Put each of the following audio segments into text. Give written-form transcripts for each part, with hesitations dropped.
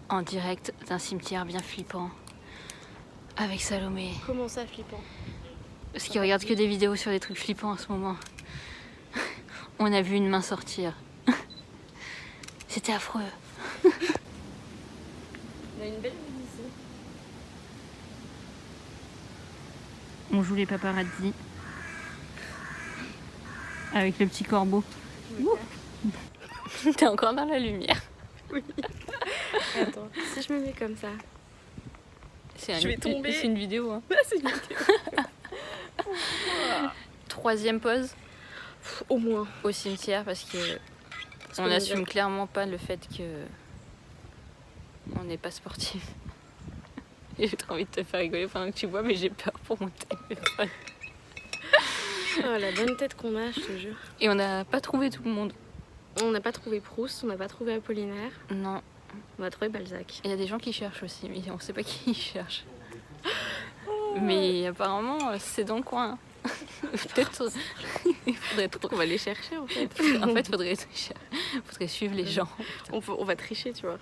En direct d'un cimetière bien flippant. Avec Salomé. Comment ça, flippant? Parce qu'il regarde que des vidéos sur des trucs flippants en ce moment. On a vu une main sortir. C'était affreux. On a une belle vue ici. On joue les paparazzi. Avec le petit corbeau. T'es encore dans la lumière. Oui. Attends, si je me mets comme ça. Je vais tomber. C'est une vidéo. Hein. C'est une vidéo. Troisième pause. Au moins. Au cimetière parce que on n'assume clairement pas le fait que on n'est pas sportif. J'ai trop envie de te faire rigoler pendant que tu bois, mais j'ai peur pour mon téléphone. Oh, la bonne tête qu'on a, je te jure. Et on n'a pas trouvé tout le monde. On n'a pas trouvé Proust, on n'a pas trouvé Apollinaire. Non. On a trouvé Balzac. Il y a des gens qui cherchent aussi, mais on ne sait pas qui ils cherchent. Mais apparemment, c'est dans le coin. Peut-être il faudrait On va les chercher en fait. En fait, faudrait suivre les gens. On va tricher, tu vois.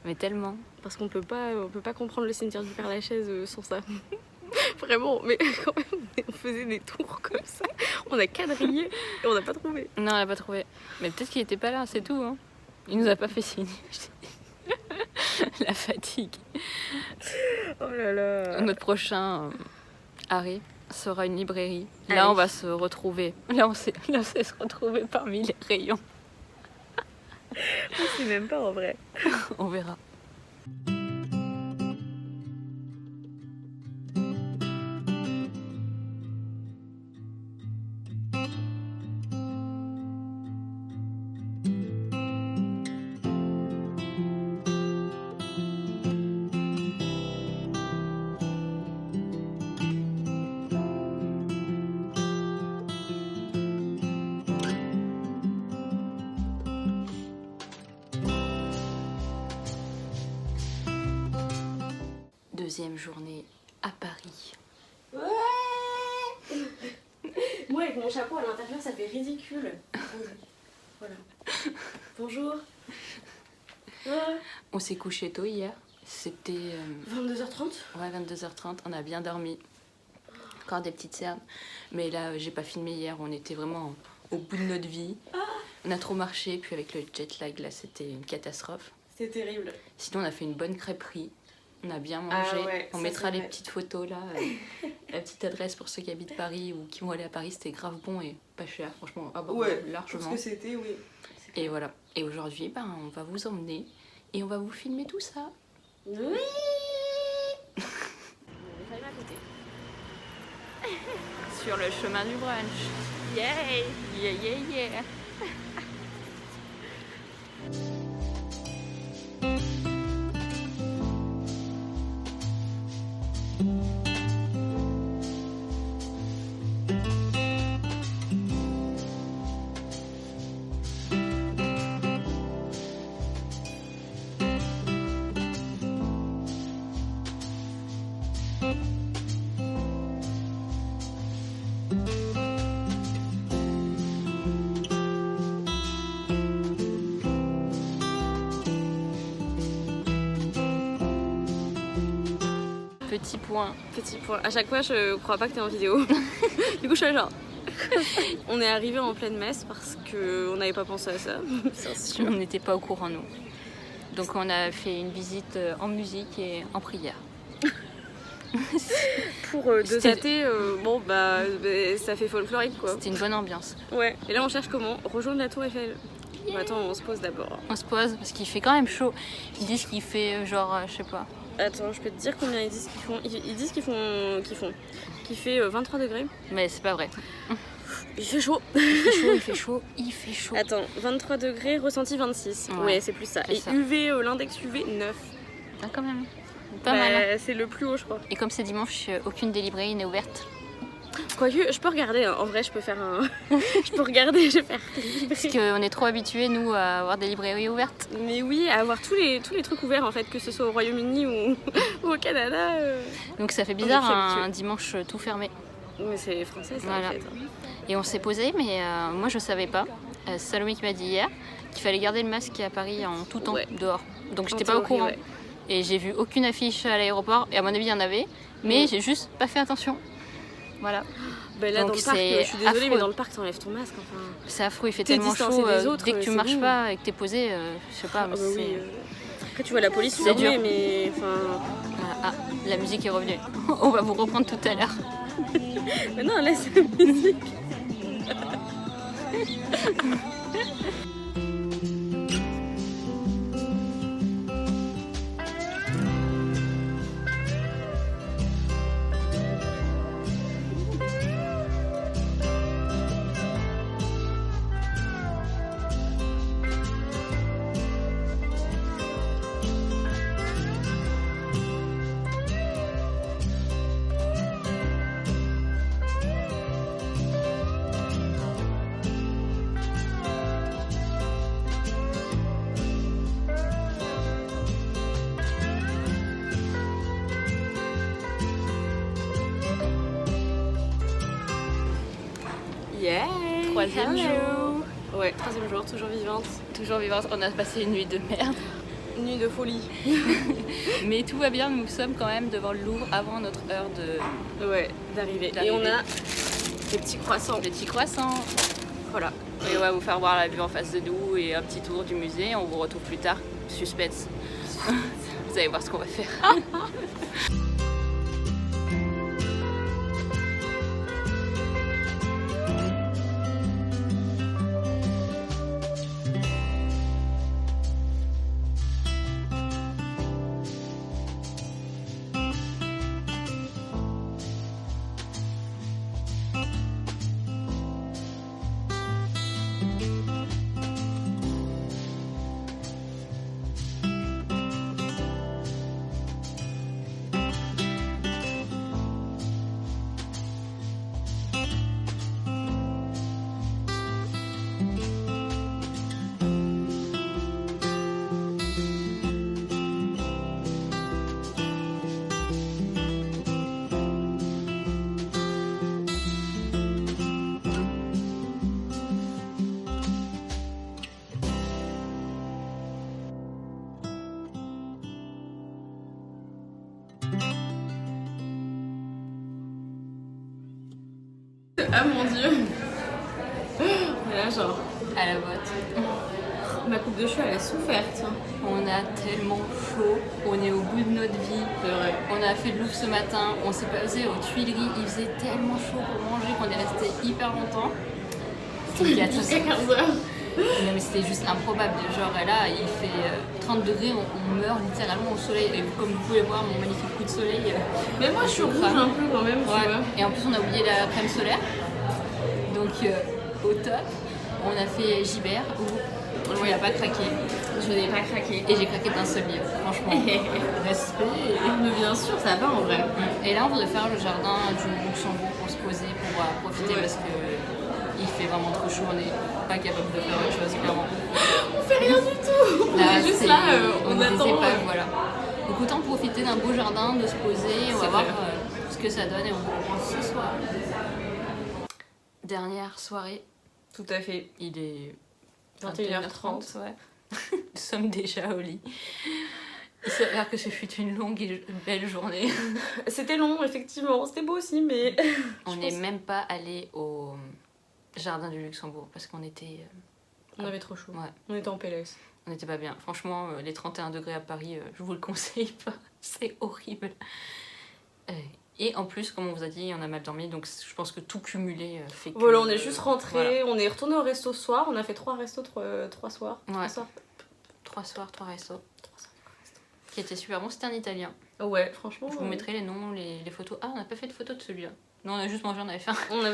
Mais tellement. Parce qu'on peut pas comprendre le cimetière du Père-Lachaise sans ça. Vraiment, mais quand même, on faisait des tours comme ça. On a quadrillé et on n'a pas trouvé. Non, on n'a pas trouvé. Mais peut-être qu'il était pas là, c'est tout. Hein. Il nous a pas fait signe. La fatigue. Oh là là. Notre prochain arrêt sera une librairie. Allez. Là, on va se retrouver. Là, on sait se retrouver parmi les rayons. On sait même pas en vrai. On verra. Deuxième journée à Paris. Ouais. Moi avec mon chapeau à l'intérieur ça fait ridicule. Voilà. Bonjour. On s'est couché tôt hier. C'était 22h30. Ouais, 22h30. On a bien dormi. Encore des petites cernes. Mais là, j'ai pas filmé hier. On était vraiment au bout de notre vie. On a trop marché. Puis avec le jet lag, là, c'était une catastrophe. C'était terrible. Sinon, on a fait une bonne crêperie. On a bien mangé. Ah ouais, on ça, mettra les vrai. petites photos là. La petite adresse pour ceux qui habitent Paris ou qui vont aller à Paris. C'était grave bon et pas cher. Franchement, largement. Parce que c'était, oui. Et voilà. Et aujourd'hui, on va vous emmener et on va vous filmer tout ça. Oui. Sur le chemin du brunch. Yay. Yeah, yeah, yeah. Petit point. Petit point. À chaque fois, je crois pas que t'es en vidéo. Du coup, je suis là genre. On est arrivé en pleine messe parce qu'on n'avait pas pensé à ça. C'est sûr. On n'était pas au courant, nous. Donc on a fait une visite en musique et en prière. Pour deux athées, ça fait folklorique quoi. C'était une bonne ambiance. Ouais. Et là, on cherche comment rejoindre la Tour Eiffel. Bon, attends, on se pose d'abord. On se pose parce qu'il fait quand même chaud. Ils disent qu'il fait je sais pas. Attends, je peux te dire combien ils disent qu'ils font. Ils disent qu'il fait 23 degrés. Mais c'est pas vrai. Il fait chaud. Il fait chaud. Attends, 23 degrés, ressenti 26. Ouais, c'est plus ça. Et ça. UV, l'index UV, 9. Ah, quand même. Pas mal. Hein. C'est le plus haut, je crois. Et comme c'est dimanche, aucune des librairies n'est ouverte. Quoique, je peux regarder. Hein. En vrai, je peux faire un. Je peux regarder, je vais faire. Parce qu'on est trop habitués, nous, à avoir des librairies ouvertes. Mais oui, à avoir tous les trucs ouverts, en fait, que ce soit au Royaume-Uni ou au Canada. Donc ça fait bizarre, un dimanche tout fermé. Mais c'est français, ça, voilà. en fait. Et on s'est posé, mais moi, je savais pas. Salomé qui m'a dit hier qu'il fallait garder le masque à Paris en tout temps, dehors. Donc En j'étais pas au théorie, courant. ouais. Et j'ai vu aucune affiche à l'aéroport. Et à mon avis, il y en avait. Mais j'ai juste pas fait attention. Voilà. Bah là, Donc dans le parc, c'est je suis désolée, mais affreux. dans le parc, t'enlèves ton masque. Enfin, C'est affreux, il fait T'es tellement distancé chaud. des autres, Dès que tu c'est marches bon. pas et que t'es posé, je sais pas. ah Mais bah c'est... oui. Après, tu vois la police, tu C'est leur dur. mets, mais enfin. Ah, la musique est revenue. On va vous reprendre tout à l'heure. Mais non, laisse la musique. Yeah. Troisième Hello. jour. Ouais, troisième jour, toujours vivante. Toujours vivante, on a passé une nuit de merde. Une nuit de folie. Mais tout va bien, nous sommes quand même devant le Louvre avant notre heure de Ouais, d'arriver. Et on a des petits croissants. petits croissants. Voilà. Et on va vous faire voir la vue en face de nous et un petit tour du musée. On vous retrouve plus tard. Suspense. Vous allez voir ce qu'on va faire. Ah mon dieu. Et là, genre, À la botte. ma coupe de cheveux, elle a souffert, tiens. On a tellement chaud. On est au bout de notre vie. C'est vrai. On a fait de Louvre ce matin. On s'est passé aux Tuileries. Il faisait tellement chaud pour manger qu'on est resté hyper longtemps. C'était Jusqu'à 15h. Non mais c'était juste improbable, genre là il fait 30 degrés, on meurt littéralement au soleil et comme vous pouvez voir mon magnifique coup de soleil. Mais moi, je suis rouge un peu quand même, tu Ouais. vois. Et en plus on a oublié la crème solaire, donc au top. On a fait Gibert où il n'a pas craqué Je n'ai pas craqué. et j'ai craqué d'un seul livre, franchement. Respect. Mais bien sûr, ça va en vrai. Et là on voudrait faire le jardin du Luxembourg pour se poser, pour profiter Ouais. parce que il fait vraiment trop chaud, on n'est pas capable de faire autre chose clairement. On fait rien du tout. On Là, est juste c'est- là, on est des attend. épaves, voilà. Donc autant profiter d'un beau jardin, de se poser, on va C'est voir clair. ce que ça donne et on vous reprend ce soir. Dernière soirée, Tout à fait. il est 21h30. ouais. Nous sommes déjà au lit. Il s'avère que ce fut une longue et belle journée. C'était long, effectivement. C'était beau aussi, mais. On Je n'est pense- même pas allé au jardin du Luxembourg parce qu'on était, On avait trop chaud. ouais, On était en PLS. on n'était pas bien. Franchement, les 31 degrés à Paris, je vous le conseille pas. C'est horrible. Et en plus, comme on vous a dit, on a mal dormi, donc je pense que tout cumulé fait que... Voilà, on est juste rentré. voilà. On est retourné au resto ce soir. On a fait 3 restos, 3 soirs. Ouais. 3 soirs. 3 soirs, 3 restos. Qui était super bon, c'était un italien. Ouais, franchement. Je vous mettrai les noms, les photos. Ah, on n'a pas fait de photos de celui-là. Non, on a juste mangé, on avait faim. On a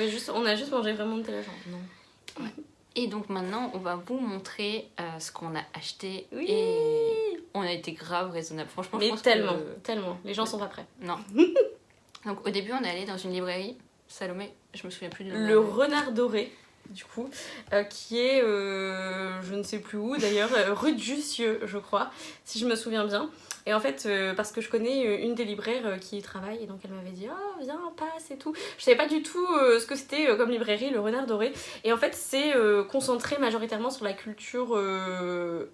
juste mangé vraiment de la jambe. Non. Et donc maintenant, on va vous montrer ce qu'on a acheté. Oui. Et on a été grave raisonnable. Franchement, je Mais pense tellement, que... tellement. Les gens sont pas prêts. Non. Donc au début, on est allé dans une librairie. Salomé, je me souviens plus du nom. Le renard doré. du coup, qui est, je ne sais plus où d'ailleurs, rue de Jussieu, je crois, si je me souviens bien. Et en fait, parce que je connais une des libraires qui y travaille, et donc elle m'avait dit oh viens, passe et tout. Je savais pas du tout ce que c'était comme librairie, le Renard Doré. Et en fait, c'est concentré majoritairement sur la culture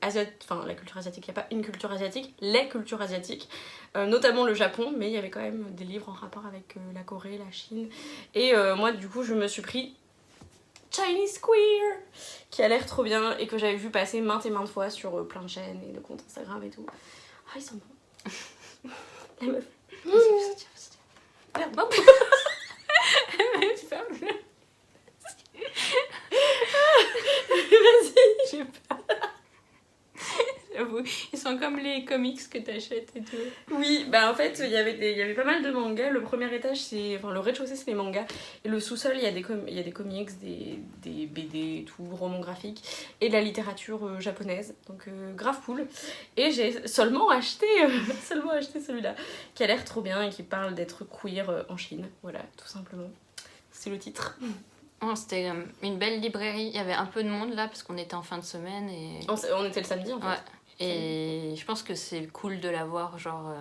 asiatique. Enfin, la culture asiatique, il n'y a pas une culture asiatique, les cultures asiatiques, notamment le Japon, mais il y avait quand même des livres en rapport avec la Corée, la Chine. Et moi, du coup, je me suis pris Chinese Queer, qui a l'air trop bien et que j'avais vu passer maintes et maintes fois sur plein de chaînes et de comptes Instagram et tout. Ah, ils sont bons. La meuf. Merde, Ferme-le. vas-y. J'ai peur. J'avoue, ils sont comme les comics que t'achètes et tout. Oui, bah en fait, il y avait pas mal de mangas. Le premier étage, enfin le rez-de-chaussée, c'est les mangas. Et le sous-sol, il y a des comics, des BD et tout, romans graphiques. Et de la littérature japonaise. Donc grave cool. Et j'ai seulement acheté celui-là, qui a l'air trop bien et qui parle d'être queer en Chine. Voilà, tout simplement. C'est le titre. Oh, c'était une belle librairie. Il y avait un peu de monde là parce qu'on était en fin de semaine et... On était le samedi en fait. Ouais. Et je pense que c'est cool de la voir genre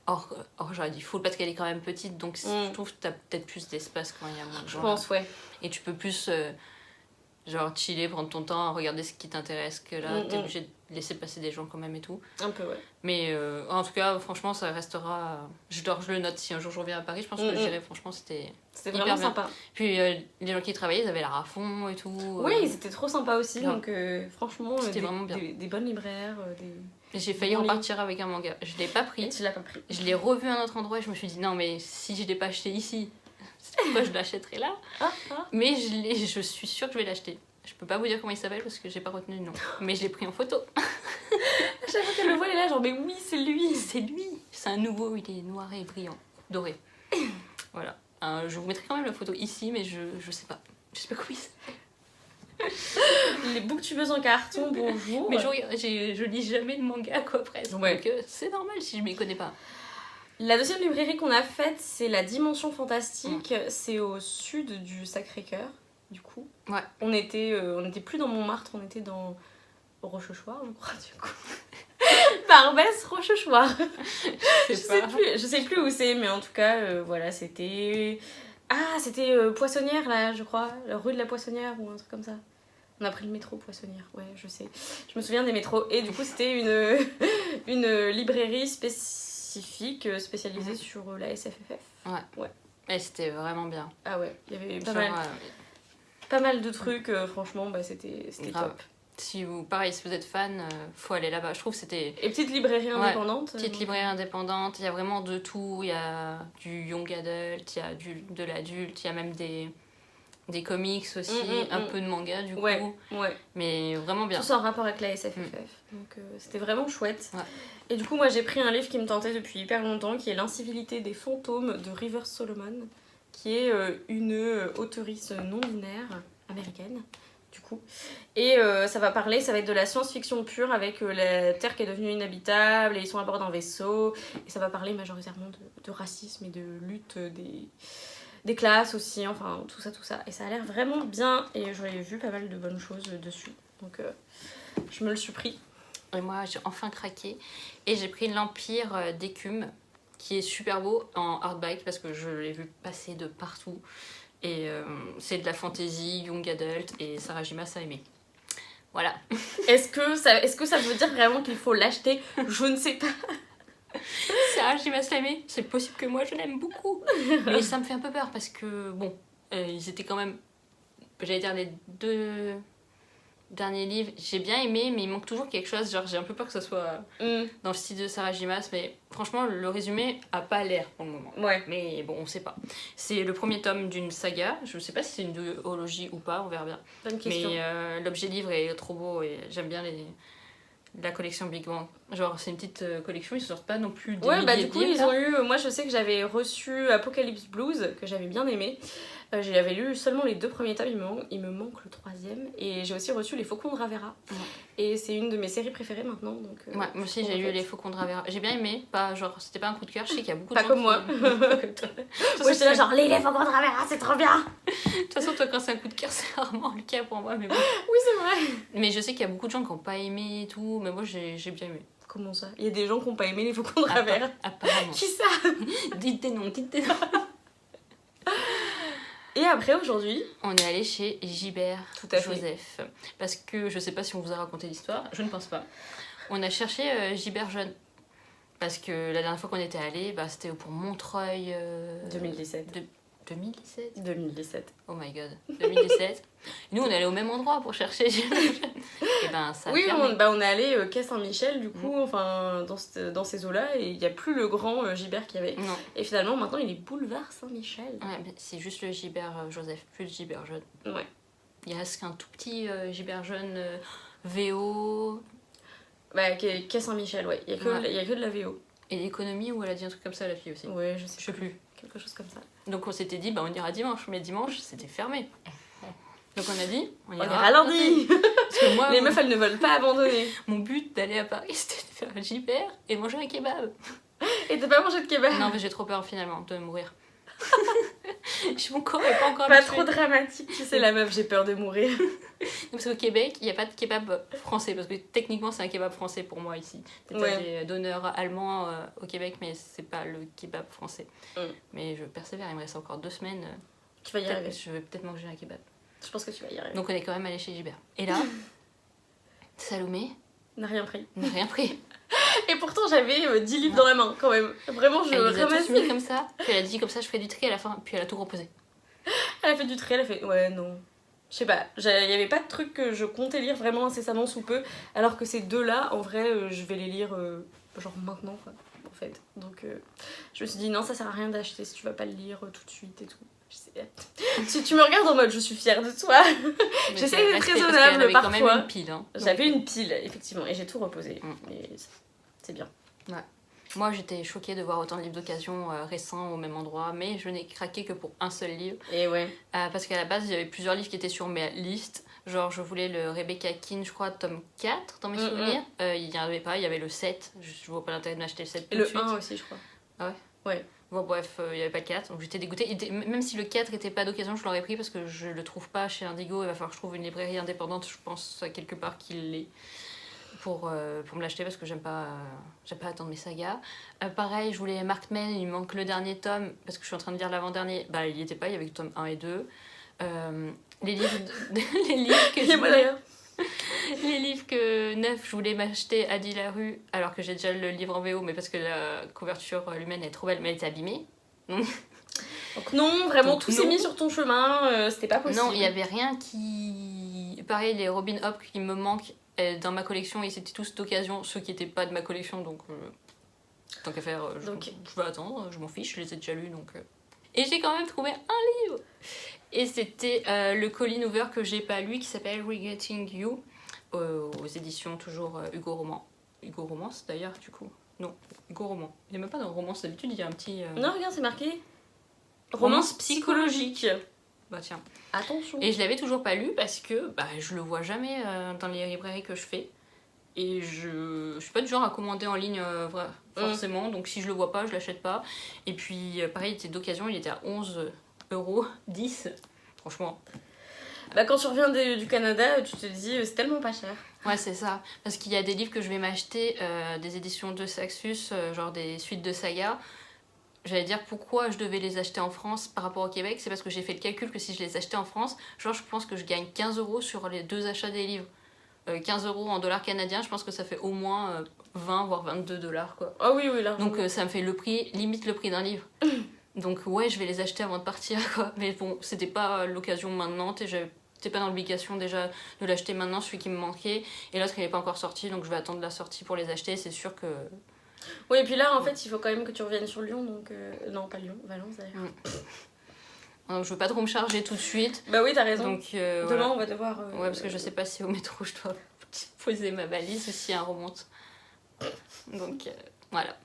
or j'aurais dit full parce qu'elle est quand même petite, donc je trouve que t'as peut-être plus d'espace quand il y a moins de gens. Je pense, ouais. Et tu peux plus genre chiller, prendre ton temps, regarder ce qui t'intéresse, que là t'es obligé de laisser passer des gens quand même et tout. Un peu, ouais. Mais en tout cas, franchement, ça restera... Je le note si un jour je reviens à Paris, je pense que j'irai, franchement, c'était vraiment bien. sympa. Puis les gens qui y travaillaient, ils avaient l'air à fond et tout. Oui, ils étaient trop sympas aussi, bien. Donc franchement, c'était vraiment bien. Des bonnes libraires, J'ai failli repartir avec un manga. Je l'ai pas pris. Et tu l'as pas pris. Je l'ai revu à un autre endroit et je me suis dit non, mais si je l'ai pas acheté ici, c'est pourquoi je l'achèterai là. Mais je suis sûre que je vais l'acheter. Je peux pas vous dire comment il s'appelle parce que j'ai pas retenu le nom. Mais je l'ai pris en photo. À chaque fois qu'elle le voit, elle est là, genre, mais oui, c'est lui. C'est lui. C'est un nouveau, il est noir et brillant, doré. Voilà. Je vous mettrai quand même la photo ici, mais je sais pas. Je sais pas comment il s'appelle. Les booktubeuses en carton, bonjour. Mais je lis jamais de manga, quoi, presque. Ouais. Donc c'est normal si je m'y connais pas. La deuxième librairie qu'on a faite, c'est la Dimension Fantastique. C'est au sud du Sacré-Cœur, du coup. Ouais. On était plus dans Montmartre, on était dans Rochechouart, je crois, du coup. Barbès, Rochechouart. Je sais plus où c'est, mais en tout cas, voilà, c'était... Ah, c'était Poissonnière, là, je crois. La rue de la Poissonnière, ou un truc comme ça. On a pris le métro Poissonnière, ouais, je sais. Je me souviens des métros. Et du coup, c'était une librairie spécifique, spécialisée sur la SFFF. Ouais. Et c'était vraiment bien. Ah ouais, il y avait pas mal de trucs, franchement, bah, c'était top. Si vous êtes fan, faut aller là-bas. Je trouve que c'était... Et petite librairie indépendante. Petite librairie indépendante, il y a vraiment de tout. Il y a du young adult, il y a de l'adulte, il y a même des comics aussi, un peu de manga du coup. Ouais. Mais vraiment bien. Tout ça en rapport avec la SFFF. Donc c'était vraiment chouette. Ouais. Et du coup, moi j'ai pris un livre qui me tentait depuis hyper longtemps, qui est L'incivilité des fantômes de Rivers Solomon, qui est une auteurice non-binaire américaine. Du coup. Et ça va être de la science-fiction pure avec la Terre qui est devenue inhabitable et ils sont à bord d'un vaisseau. Et ça va parler majoritairement de racisme et de lutte des classes aussi, enfin tout ça. Et ça a l'air vraiment bien et j'aurais vu pas mal de bonnes choses dessus. Donc je me le suis pris. Et moi j'ai enfin craqué et j'ai pris l'Empire d'écume qui est super beau en hardback parce que je l'ai vu passer de partout. Et c'est de la fantasy, young adult, et Sarah Jimas a aimé. Voilà. Est-ce que ça veut dire vraiment qu'il faut l'acheter? Je ne sais pas. Sarah Jimas l'a aimé, c'est possible que moi je l'aime beaucoup. Mais ça me fait un peu peur parce que, bon, ils étaient quand même, j'allais dire les 2 derniers livres, j'ai bien aimé, mais il manque toujours quelque chose. Genre, j'ai un peu peur que ça soit dans le style de Sarah Jimas, mais franchement, le résumé a pas l'air pour le moment. Ouais. Mais bon, on sait pas. C'est le premier tome d'une saga. Je sais pas si c'est une duologie ou pas, on verra bien. Bonne question. Mais l'objet livre est trop beau et j'aime bien la collection Big Bang. Genre, c'est une petite collection, ils sortent pas non plus des milliers de livres. Du coup, ils ont eu... Moi, je sais que j'avais reçu Apocalypse Blues, que j'avais bien aimé. J'avais lu seulement les 2 premiers tomes, il me manque le 3e. Et j'ai aussi reçu Les Faucons de Ravera. Ouais. Et c'est une de mes séries préférées maintenant. Donc, Ouais, moi aussi j'ai lu Les Faucons de Ravera. J'ai bien aimé, pas genre, c'était pas un coup de cœur, je sais qu'il y a beaucoup de Pas gens comme moi. Pas comme toi. Moi j'étais là genre Les Faucons de Ravera, c'est trop bien. De toute façon, toi, quand c'est un coup de cœur, c'est rarement le cas pour moi, mais bon. Oui, c'est vrai. Mais je sais qu'il y a beaucoup de gens qui n'ont pas aimé et tout, mais moi j'ai bien aimé. Comment ça? Il y a des gens qui n'ont pas aimé Les Faucons de Ravera. Apparemment. Qui ça? Dites des noms, dites des noms. Et après, aujourd'hui, On est allé chez Gilbert Tout à fait. Joseph. Parce que je sais pas si on vous a raconté l'histoire, je ne pense pas. On a cherché Gilbert jeune. Parce que la dernière fois qu'on était allé, bah, c'était pour Montreuil. 2017. 2017 2017. Oh my god, 2017. Et nous, on est allé au même endroit pour chercher Gilbert jeune. Et ben, ça a Oui, fermé. on est allé quai Saint-Michel, du coup, enfin, dans ces eaux-là, et il n'y a plus le grand Gilbert qu'il y avait. Non, Et finalement, maintenant, il est boulevard Saint-Michel. ouais, mais c'est juste le Gilbert Joseph, plus le Gilbert jeune. Ouais. Il reste qu'un tout petit Gilbert jeune VO. Bah, quai Saint-Michel, ouais. Il y a que de la VO. Et l'économie où elle a dit un truc comme ça, la fille aussi. Ouais, je Je sais sais plus. Quelque chose comme ça. Donc on s'était dit, bah on ira dimanche, mais dimanche c'était fermé. Donc on a dit, on On ira ira lundi. Parce que moi, Les meufs, elles ne veulent pas abandonner. mon but d'aller à Paris c'était de faire un Gilbert et manger un kebab. Et t'as pas mangé de kebab? Non, mais j'ai trop peur finalement de mourir. Mon corps est pas encore Pas habitué. trop dramatique, tu sais, la meuf, j'ai peur de mourir. Parce qu'au Québec, il n'y a pas de kebab français, parce que techniquement c'est un kebab français pour moi ici. Peut-être Ouais. des donneurs allemands au Québec, mais c'est pas le kebab français. Mais je persévère, il me reste encore 2 semaines. Tu vas y arriver. Je vais peut-être manger un kebab. Je pense que tu vas y arriver. Donc on est quand même allé chez Gilbert. Et là, Salomé On n'a rien pris. n'a rien pris. Et pourtant, j'avais 10 livres dans la main, quand même. Vraiment, je Elle les a tous ramassais. mis comme ça, puis elle a dit comme ça je ferai du tri à la fin, puis elle a tout reposé. Elle a fait du trait, elle a fait ouais, non. Je sais pas, il y avait pas de truc que je comptais lire vraiment incessamment sous peu, alors que ces deux-là, en vrai, je vais les lire genre maintenant, quoi, en fait. Donc, je me suis dit non, ça sert à rien d'acheter si tu vas pas le lire tout de suite et tout. Je sais. Si tu me regardes en mode je suis fière de toi, Mais j'essaie c'est d'être respect, raisonnable parce qu'elle avait quand parfois. même une pile. Hein. J'avais une pile, effectivement, et j'ai tout reposé. Mm. Et c'est bien. Moi j'étais choquée de voir autant de livres d'occasion récents au même endroit, mais je n'ai craqué que pour un seul livre. Et ouais. Parce qu'à la base il y avait plusieurs livres qui étaient sur ma liste. Genre je voulais le Rebecca Keane, je crois, tome 4 dans mes souvenirs. Il n'y en avait pas, il y avait le 7. Je vois pas l'intérêt de m'acheter le 7 Et tout de le suite. 1 aussi, je crois. Ah ouais? Ouais. Bon bref, il n'y avait pas le 4, donc j'étais dégoûtée. Même si le 4 était pas d'occasion, je l'aurais pris parce que je le trouve pas chez Indigo. Il va falloir que je trouve une librairie indépendante, je pense, quelque part qu'il l'est. Pour me l'acheter parce que j'aime pas attendre mes sagas. Pareil, je voulais Mark Twain, il me manque le dernier tome parce que je suis en train de lire l'avant-dernier. Bah, il y était pas, il y avait le tome 1 et 2. Les livres, les livres que Et moi d'ailleurs. les livres que neuf, je voulais m'acheter à Dit la rue alors que j'ai déjà le livre en VO, mais parce que la couverture humaine est trop belle, mais elle était abîmée. Donc non, vraiment, Donc tout s'est non. mis sur ton chemin, c'était pas possible. Non, il y avait rien qui. Pareil, les Robin Hood qui me manquent dans ma collection, et c'était tous d'occasion, ceux qui étaient pas de ma collection, donc tant qu'à faire, je vais attendre, je m'en fiche, je les ai déjà lus, donc... Et j'ai quand même trouvé un livre. Et c'était le Colin Hoover que j'ai pas lu, qui s'appelle Regretting You, aux éditions toujours Hugo Roman. Hugo Romance d'ailleurs, du coup. Non, Hugo Roman. Il n'y a même pas dans Romance, d'habitude il y a un petit... Non, regarde, c'est marqué. Romance psychologique. Bah tiens. Attention. Et je l'avais toujours pas lu parce que bah, je le vois jamais dans les librairies que je fais. Et je suis pas du genre à commander en ligne forcément, donc si je le vois pas, je l'achète pas. Et puis pareil, il était d'occasion, il était à 11,10€. Franchement. Bah, quand tu reviens du Canada, tu te dis c'est tellement pas cher. Ouais, c'est ça. Parce qu'il y a des livres que je vais m'acheter, des éditions de Saxus, genre des suites de saga. J'allais dire pourquoi je devais les acheter en France par rapport au Québec, c'est parce que j'ai fait le calcul que si je les achetais en France, genre je pense que je gagne 15€ sur les 2 achats des livres. 15€ en dollars canadiens, je pense que ça fait au moins 20 voire 22$ quoi. Ah oui, oui, là. Donc ça me fait le prix, limite le prix d'un livre. Donc ouais, je vais les acheter avant de partir quoi. Mais bon, c'était pas l'occasion maintenant, j'étais pas dans l'obligation déjà de l'acheter maintenant, celui qui me manquait. Et l'autre il est pas encore sorti, donc je vais attendre la sortie pour les acheter, c'est sûr que... Oui, et puis là, en fait, il faut quand même que tu reviennes sur Lyon, donc... Non, pas Lyon, Valence d'ailleurs. Donc je veux pas trop me charger tout de suite. Bah oui, t'as raison. Donc Demain, voilà. on va devoir... Ouais, parce que je sais pas si au métro je dois poser ma valise ou si elle remonte. Donc voilà.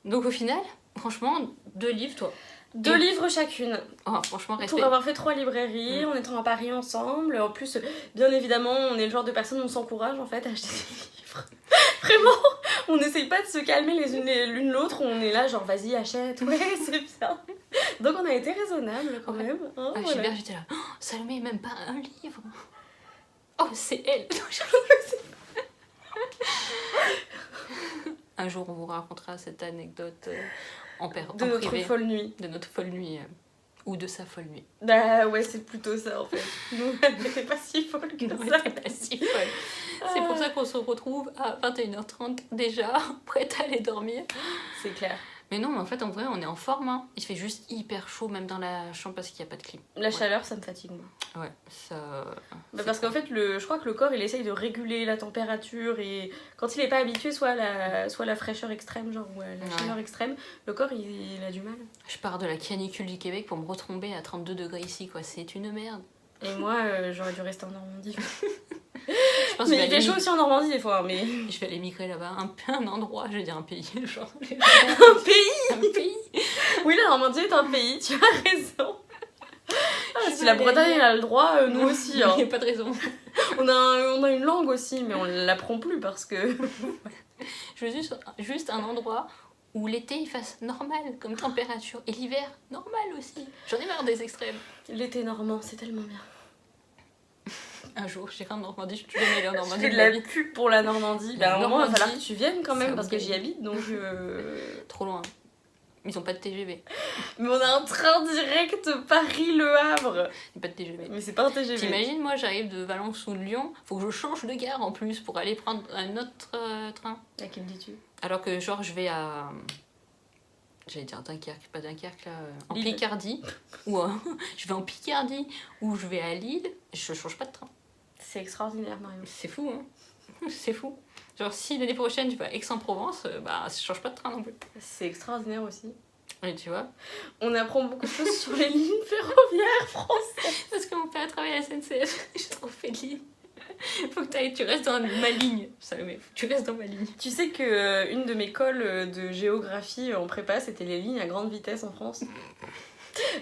Donc au final, franchement, 2 livres, toi. 2 livres chacune. Oh, franchement, respect. Pour avoir fait 3 librairies, en étant à Paris ensemble. En plus, bien évidemment, on est le genre de personnes où on s'encourage en fait à acheter des livres. Vraiment, on n'essaye pas de se calmer les unes l'une l'autre, on est là genre vas-y achète, ouais c'est bien. Donc on a été raisonnable quand même. Hein, Ah, voilà. j'étais là, oh, Salomé, même pas un livre. Oh, c'est elle. Un jour, on vous racontera cette anecdote de notre privé. folle nuit. De notre folle nuit. Ou de sa folle nuit. Bah ouais, c'est plutôt ça en fait. Nous, elle n'était pas si folle que Non, ça. elle était pas si folle. C'est pour ça qu'on se retrouve à 21h30 déjà, prête à aller dormir. C'est clair. Mais non, mais en fait, en vrai, on est en forme. Hein. Il fait juste hyper chaud, même dans la chambre, parce qu'il n'y a pas de clim. La chaleur, ça me fatigue moi. Ouais, ça... Bah parce qu'en fait, je crois que le corps, il essaye de réguler la température et quand il est pas habitué, soit la fraîcheur extrême, genre ou la chaleur extrême, le corps, il a du mal. Je pars de la canicule du Québec pour me retomber à 32 degrés ici, quoi. C'est une merde. Et moi, j'aurais dû rester en Normandie. Je pense Mais il fait chaud aussi en Normandie des fois, mais... Je vais aller migrer là-bas, un endroit, je vais dire un pays, genre... Un pays. Un pays. Oui, la Normandie est un pays, tu as raison. Ah, si la Bretagne a le droit, nous aussi. Hein. Il n'y a pas de raison. On a une langue aussi, mais on l'apprend plus parce que... Je veux juste un endroit où l'été il fasse normal comme température et l'hiver normal aussi. J'en ai marre des extrêmes. L'été normand, c'est tellement bien. Un jour, j'irai en Normandie, je suis jamais allée en Normandie. Je fais de la pub pour la Normandie. La Bah, à un moment, il va Normandie, falloir que tu viennes quand même c'est parce que un j'y pays. habite, donc... Trop loin. Ils ont pas de TGV. Mais on a un train direct Paris-Le Havre. Il n'y a pas de TGV. Mais c'est pas un TGV. T'imagines, moi j'arrive de Valence ou de Lyon, faut que je change de gare en plus pour aller prendre un autre train. À qui me dis-tu? Alors que genre je vais à... J'allais dire Dunkerque, pas Dunkerque là, en Lille. Picardie. Ou je vais en Picardie ou je vais à Lille, je change pas de train. C'est extraordinaire, Mario. C'est fou, hein. C'est fou. Genre si l'année prochaine tu vas à Aix-en-Provence, bah je change pas de train non plus. C'est extraordinaire aussi. Et tu vois, On apprend beaucoup de choses sur les lignes ferroviaires françaises. parce que mon père travaille à la SNCF, j'ai trop fait de ligne. Faut que tu restes dans ma ligne. Salomé, faut que tu restes dans ma ligne. Tu sais que une de mes colles de géographie en prépa, c'était les lignes à grande vitesse en France.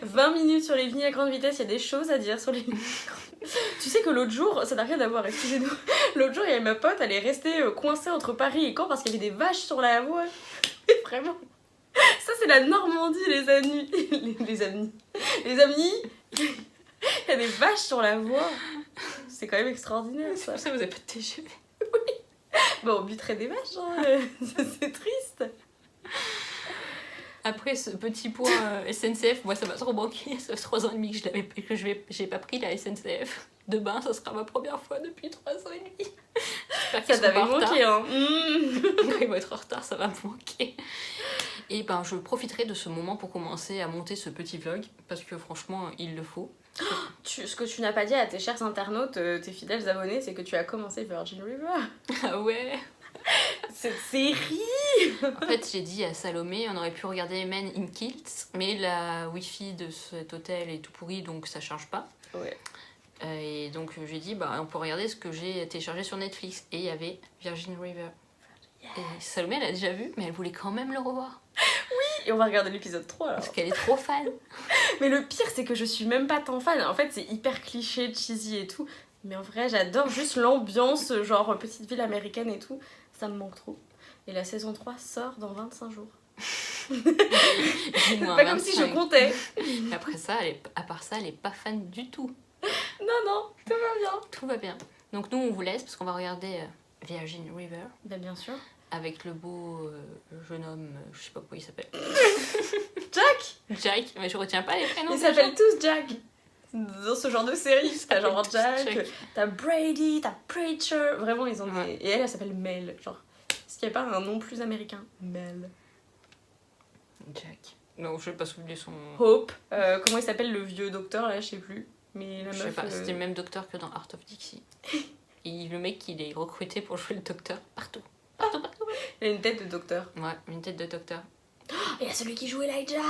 20 minutes sur les lignes à grande vitesse, il y a des choses à dire sur les lignes. Tu sais que l'autre jour, ça n'a rien à voir, excusez-nous. L'autre jour, il y avait ma pote, elle est restée coincée entre Paris et Caen parce qu'il y avait des vaches sur la voie. Vraiment. Ça, c'est la Normandie, les amis. Les amis. Les amis. Il y a des vaches sur la voie. C'est quand même extraordinaire, C'est ça. pour ça que vous avez pas de TGV. Bon, on buterait des vaches, hein. C'est triste. Après ce petit point SNCF, moi ça m'a trop manqué. Ça fait 3 ans et demi que j'ai pas pris la SNCF. Demain, ça sera ma première fois depuis 3 ans et demi. J'espère qu'ils Ça seront t'avait pas en retard. manqué, hein. Mmh. Quand ils vont être en retard, ça va me manquer. Et ben, je profiterai de ce moment pour commencer à monter ce petit vlog. Parce que franchement, il le faut. Ce que tu n'as pas dit à tes chers internautes, tes fidèles abonnés, c'est que tu as commencé Virgin River. Ah ouais. Cette série. En fait, j'ai dit à Salomé, on aurait pu regarder Men in Kilts, mais la wifi de cet hôtel est tout pourri, donc ça charge pas. Ouais. Et donc j'ai dit, bah, on peut regarder ce que j'ai téléchargé sur Netflix. Et il y avait Virgin River. Et Salomé, elle a déjà vu, mais elle voulait quand même le revoir. Et on va regarder l'épisode 3 alors. Parce qu'elle est trop fan. Mais le pire, c'est que je suis même pas tant fan. En fait, c'est hyper cliché, cheesy et tout. Mais en vrai, j'adore juste l'ambiance, genre petite ville américaine et tout. Ça me manque trop. Et la saison 3 sort dans 25 jours. C'est pas comme si je comptais. Après ça, à part ça, elle est pas fan du tout. Non, tout va bien. Tout va bien. Donc nous, on vous laisse parce qu'on va regarder Virgin River Bah bien sûr. avec le beau jeune homme, je sais pas comment il s'appelle. Jack. Jack, mais je retiens pas les prénoms. Ils des s'appellent gens. tous Jack. Dans ce genre de série, t'as genre tous Jack, Jack. t'as Brady, t'as Preacher. Vraiment, ils ont Ouais. des... Et elle s'appelle Mel. Genre, est-ce qu'il n'y a pas un nom plus américain? Mel. Jack. Non, je sais pas souvenir son. Hope. Comment il s'appelle le vieux docteur là, je sais plus. Mais la Je sais meuf. pas, c'était le même docteur que dans Art of Dixie. Et le mec, il est recruté pour jouer le docteur partout. Partout. Il a une tête de docteur. Ouais, une tête de docteur. Et il y a celui qui joue Elijah.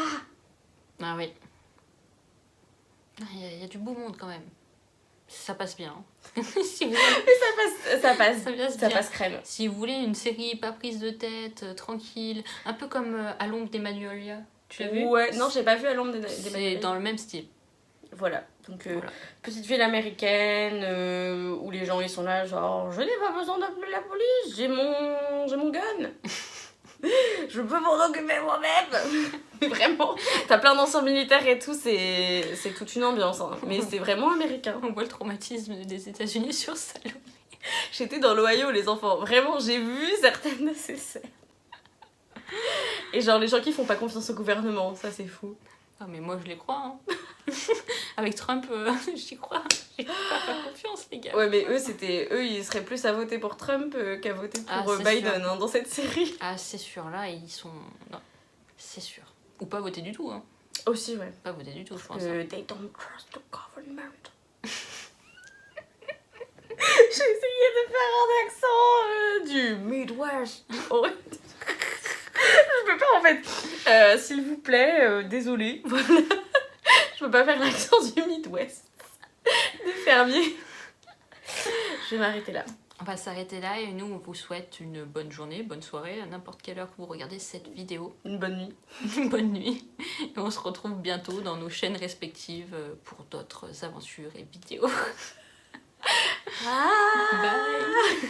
Ah oui. Il y a du beau monde quand même. Ça passe bien. Si vous voulez- Ça passe. Ça passe Ça bien. passe crème. Si vous voulez une série pas prise de tête, tranquille, un peu comme À l'ombre des Magnolias, Tu l'as vu? Ouais, non, j'ai pas vu à l'ombre des C'est Magnolia. dans le même style. Voilà, donc Voilà. petite ville américaine où les gens ils sont là genre je n'ai pas besoin d'appeler la police, j'ai mon gun. Je peux m'en occuper moi-même. Mais vraiment, t'as plein d'anciens militaires et tout, c'est toute une ambiance. Hein. Mais c'est vraiment américain. On voit le traumatisme des États-Unis sur Salomé. J'étais dans l'Ohio, les enfants. Vraiment, j'ai vu certaines de ces scènes. Et genre, les gens qui font pas confiance au gouvernement, ça c'est fou. Ah, mais moi je les crois. Hein. Avec Trump, j'y crois. J'y crois pas confiance, les gars. Ouais, mais eux, ils seraient plus à voter pour Trump qu'à voter pour Ah, c'est Biden sûr. hein, dans cette série. Ah, c'est sûr, là, ils sont. Non, c'est sûr. Ou pas voter du tout, hein. Aussi, ouais. Pas voter du tout, je pense. Hein. They don't trust the government. J'ai essayé de faire un accent du Midwest. Oh. Je peux pas en fait. S'il vous plaît, désolé. Voilà. Je peux pas faire l'accent du Midwest. Des fermiers. Je vais m'arrêter là. On va s'arrêter là et nous, on vous souhaite une bonne journée, bonne soirée, à n'importe quelle heure que vous regardez cette vidéo. Une bonne nuit. Bonne nuit. Et on se retrouve bientôt dans nos chaînes respectives pour d'autres aventures et vidéos. Ah. Bye.